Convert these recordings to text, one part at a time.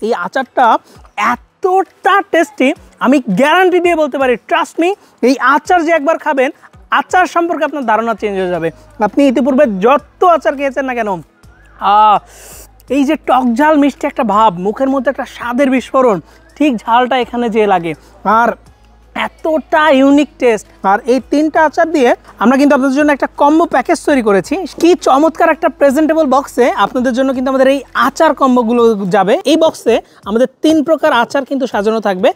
এই আচারটা এতটা টেস্টি, আমি গ্যারান্টি দিয়ে বলতে পারি, ট্রাস্ট মি, এই আচার যে একবার খাবেন আচার সম্পর্কে আপনার ধারণা চেঞ্জ হয়ে যাবে। আপনি ইতিপূর্বে যত আচার খেয়েছেন না কেন, এই যে টক ঝাল মিষ্টি একটা ভাব, মুখের মধ্যে একটা স্বাদের বিস্ফোরণ, ঠিক ঝালটা এখানে যে লাগে, আর এতটা ইউনিক টেস্ট। আর এই 3টা আচার দিয়ে আমরা কিন্তু আপনাদের জন্য একটা কম্বো প্যাকেজ তৈরি করেছি। কি চমৎকার একটা প্রেজেন্টেবল বক্সে আপনাদের জন্য কিন্তু আমাদের এই আচার কম্বোগুলো যাবে। এই বক্সে আমাদের 3 প্রকার আচার কিন্তু সাজানো থাকবে।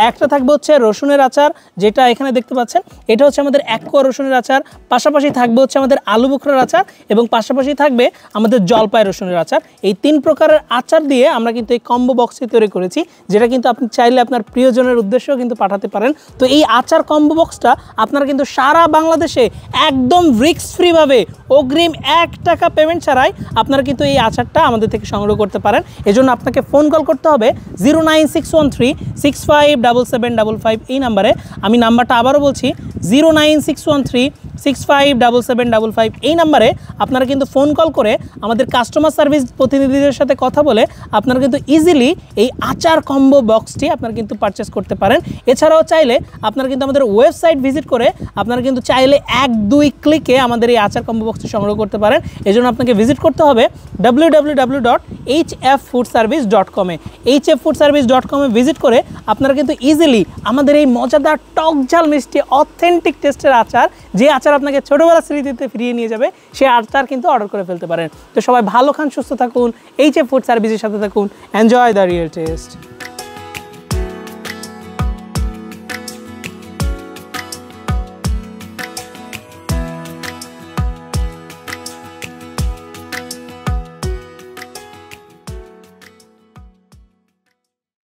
একটা থাকবে হচ্ছে রসুনের আচার, যেটা এখানে দেখতে পাচ্ছেন, এটা হচ্ছে আমাদের 1 কোয়া রসুনের আচার। পাশাপাশি থাকবে হচ্ছে আমাদের আলু বোখরার আচার, এবং পাশাপাশি থাকবে আমাদের জলপাই রসুনের আচার। এই 3 প্রকারের আচার দিয়ে আমরা কিন্তু এই কম্বো বক্সটি তৈরি করেছি, যেটা কিন্তু আপনি চাইলে আপনার প্রিয়জনের উদ্দেশ্যেও কিন্তু পাঠাতে পারেন। তো এই আচার কম্বো বক্সটা আপনারা কিন্তু সারা বাংলাদেশে একদম রিস্ক ফ্রিভাবে অগ্রিম 1 টাকা পেমেন্ট ছাড়াই আপনারা কিন্তু এই আচারটা আমাদের থেকে সংগ্রহ করতে পারেন। এজন্য আপনাকে ফোন কল করতে হবে 09613657755 এই নাম্বারে। আমি নাম্বারটা আবারও বলছি, 09613657755 এই নাম্বারে আপনারা কিন্তু ফোন কল করে আমাদের কাস্টমার সার্ভিস প্রতিনিধিদের সাথে কথা বলে আপনারা কিন্তু ইজিলি এই আচার কম্বো বক্সটি আপনারা কিন্তু পারচেস করতে পারেন। এছাড়াও চাইলে আপনারা কিন্তু আমাদের ওয়েবসাইট ভিজিট করে আপনারা কিন্তু চাইলে 1-2 ক্লিকে আমাদের এই আচার কম্বো বক্সটি সংগ্রহ করতে পারেন। এজন্য আপনাকে ভিজিট করতে হবে www.hffoodservice.com A. hffoodservice.com a visit করে আপনারা কিন্তু ইজিলি আমাদের এই মজাদার টক ঝাল মিষ্টি অথেন্টিক টেস্টের আচার, যে আচার আপনাকে ছোটোবেলার স্মৃতিতে ফিরিয়ে নিয়ে যাবে, সেই আচার কিন্তু অর্ডার করে ফেলতে পারেন। তো সবাই ভালো খান, সুস্থ থাকুন, HF ফুড সার্ভিসের সাথে থাকুন। Enjoy the real test.